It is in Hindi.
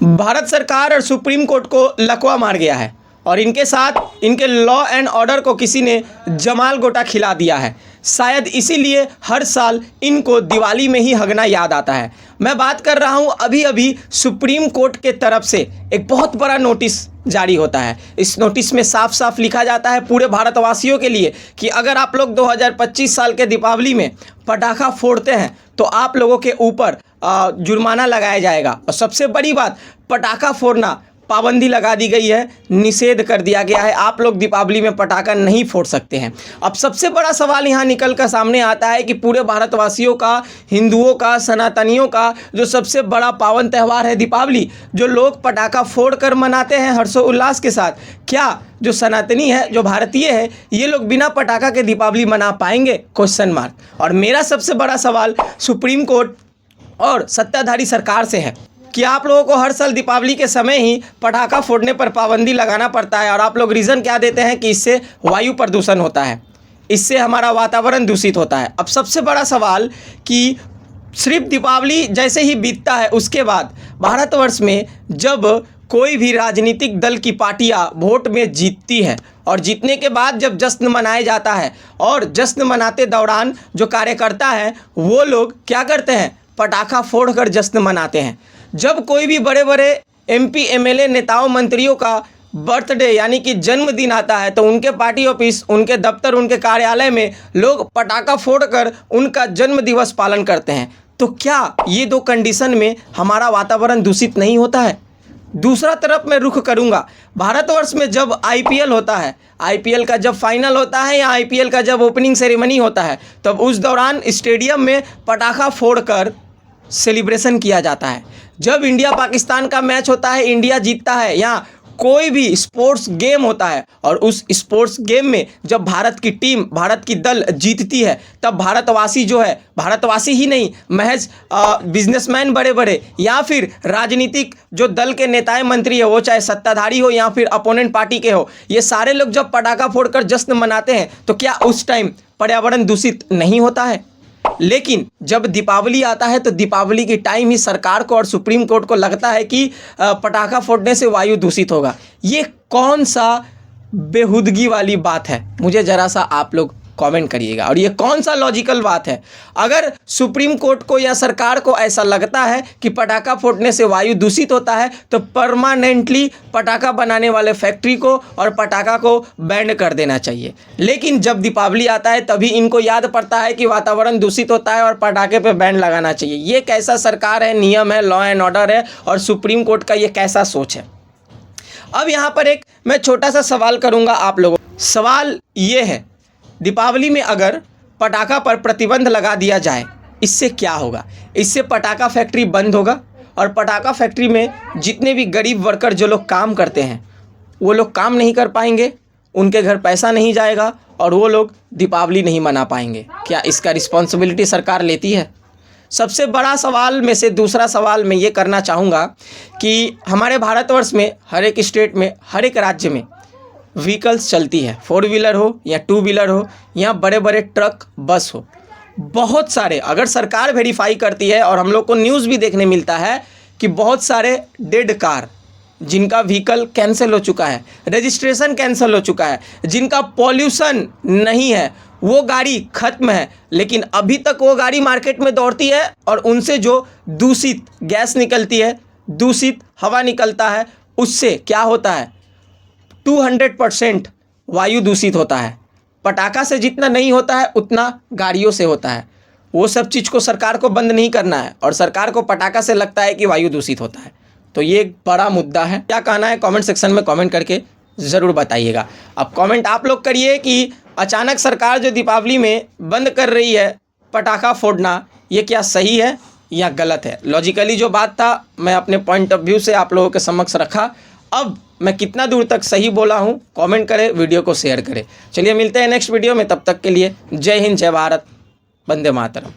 भारत सरकार और सुप्रीम कोर्ट को लकवा मार गया है और इनके साथ इनके लॉ एंड ऑर्डर को किसी ने जमाल गोटा खिला दिया है। शायद इसीलिए हर साल इनको दिवाली में ही हगना याद आता है। मैं बात कर रहा हूं अभी अभी सुप्रीम कोर्ट के तरफ से एक बहुत बड़ा नोटिस जारी होता है। इस नोटिस में साफ साफ लिखा जाता है पूरे भारतवासियों के लिए कि अगर आप लोग 2025 साल के दीपावली में पटाखा फोड़ते हैं तो आप लोगों के ऊपर जुर्माना लगाया जाएगा। और सबसे बड़ी बात, पटाखा फोड़ना पाबंदी लगा दी गई है, निषेध कर दिया गया है। आप लोग दीपावली में पटाखा नहीं फोड़ सकते हैं। अब सबसे बड़ा सवाल यहाँ निकल कर सामने आता है कि पूरे भारतवासियों का, हिंदुओं का, सनातनियों का जो सबसे बड़ा पावन त्यौहार है दीपावली, जो लोग पटाखा फोड़ कर मनाते हैं हर्षोल्लास के साथ, क्या जो सनातनी है, जो भारतीय है, ये लोग बिना पटाखा के दीपावली मना पाएंगे? Question mark. और मेरा सबसे बड़ा सवाल सुप्रीम कोर्ट और सत्ताधारी सरकार से है कि आप लोगों को हर साल दीपावली के समय ही पटाखा फोड़ने पर पाबंदी लगाना पड़ता है और आप लोग रीज़न क्या देते हैं कि इससे वायु प्रदूषण होता है, इससे हमारा वातावरण दूषित होता है। अब सबसे बड़ा सवाल कि सिर्फ दीपावली जैसे ही बीतता है उसके बाद भारतवर्ष में जब कोई भी राजनीतिक दल की पार्टियां वोट में जीतती है और जीतने के बाद जब जश्न मनाया जाता है और जश्न मनाते दौरान जो कार्यकर्ता हैं वो लोग क्या करते हैं, पटाखा फोड़कर जश्न मनाते हैं। जब कोई भी बड़े बड़े एमपी एमएलए नेताओं मंत्रियों का बर्थडे यानी कि जन्मदिन आता है तो उनके पार्टी ऑफिस, उनके दफ्तर, उनके कार्यालय में लोग पटाखा फोड़कर उनका जन्म दिवस पालन करते हैं। तो क्या ये दो कंडीशन में हमारा वातावरण दूषित नहीं होता है? दूसरा तरफ मैं रुख करूंगा, भारतवर्ष में जब आईपीएल होता है, आईपीएल का जब फाइनल होता है या आईपीएल का जब ओपनिंग सेरेमनी होता है, तब उस दौरान स्टेडियम में पटाखा फोड़कर सेलिब्रेशन किया जाता है। जब इंडिया पाकिस्तान का मैच होता है, इंडिया जीतता है, या कोई भी स्पोर्ट्स गेम होता है और उस स्पोर्ट्स गेम में जब भारत की टीम, भारत की दल जीतती है, तब भारतवासी जो है, भारतवासी ही नहीं, महज बिजनेसमैन बड़े बड़े या फिर राजनीतिक जो दल के नेताएं मंत्री है, वो चाहे सत्ताधारी हो या फिर अपोनेंट पार्टी के हो, ये सारे लोग जब पटाखा फोड़कर जश्न मनाते हैं तो क्या उस टाइम पर्यावरण दूषित नहीं होता है? लेकिन जब दीपावली आता है तो दीपावली की टाइम ही सरकार को और सुप्रीम कोर्ट को लगता है कि पटाखा फोड़ने से वायु दूषित होगा। ये कौन सा बेहुदगी वाली बात है? मुझे ज़रा सा आप लोग कमेंट करिएगा। और ये कौन सा लॉजिकल बात है? अगर सुप्रीम कोर्ट को या सरकार को ऐसा लगता है कि पटाखा फोड़ने से वायु दूषित होता है तो परमानेंटली पटाखा बनाने वाले फैक्ट्री को और पटाखा को बैन कर देना चाहिए। लेकिन जब दीपावली आता है तभी इनको याद पड़ता है कि वातावरण दूषित होता है और पटाखे पे बैन लगाना चाहिए। ये कैसा सरकार है, नियम है, लॉ एंड ऑर्डर है और सुप्रीम कोर्ट का ये कैसा सोच है? अब यहाँ पर एक मैं छोटा सा सवाल करूँगा आप लोगों। सवाल ये है, दीपावली में अगर पटाखा पर प्रतिबंध लगा दिया जाए, इससे क्या होगा? इससे पटाखा फैक्ट्री बंद होगा और पटाखा फैक्ट्री में जितने भी गरीब वर्कर जो लोग काम करते हैं वो लोग काम नहीं कर पाएंगे, उनके घर पैसा नहीं जाएगा और वो लोग दीपावली नहीं मना पाएंगे। क्या इसका रिस्पॉन्सिबिलिटी सरकार लेती है? सबसे बड़ा सवाल में से दूसरा सवाल मैं ये करना चाहूँगा कि हमारे भारतवर्ष में हर एक स्टेट में, हर एक राज्य में व्हीकल्स चलती है, 4 व्हीलर हो या 2 व्हीलर हो या बड़े बड़े ट्रक, बस हो, बहुत सारे। अगर सरकार वेरीफाई करती है और हम लोग को न्यूज़ भी देखने मिलता है कि बहुत सारे डेड कार जिनका व्हीकल कैंसिल हो चुका है, रजिस्ट्रेशन कैंसिल हो चुका है, जिनका पॉल्यूशन नहीं है, वो गाड़ी खत्म है, लेकिन अभी तक वो गाड़ी मार्केट में दौड़ती है और उनसे जो दूषित गैस निकलती है, दूषित हवा निकलता है, उससे क्या होता है? 200% वायु दूषित होता है। पटाखा से जितना नहीं होता है उतना गाड़ियों से होता है। वो सब चीज़ को सरकार को बंद नहीं करना है और सरकार को पटाखा से लगता है कि वायु दूषित होता है। तो ये एक बड़ा मुद्दा है। क्या कहना है कमेंट सेक्शन में कमेंट करके ज़रूर बताइएगा। अब कमेंट आप लोग करिए कि अचानक सरकार जो दीपावली में बंद कर रही है पटाखा फोड़ना, ये क्या सही है या गलत है? लॉजिकली जो बात था मैं अपने पॉइंट ऑफ व्यू से आप लोगों के समक्ष रखा। अब मैं कितना दूर तक सही बोला हूँ कमेंट करें, वीडियो को शेयर करें। चलिए मिलते हैं नेक्स्ट वीडियो में, तब तक के लिए जय हिंद, जय भारत, वंदे मातरम।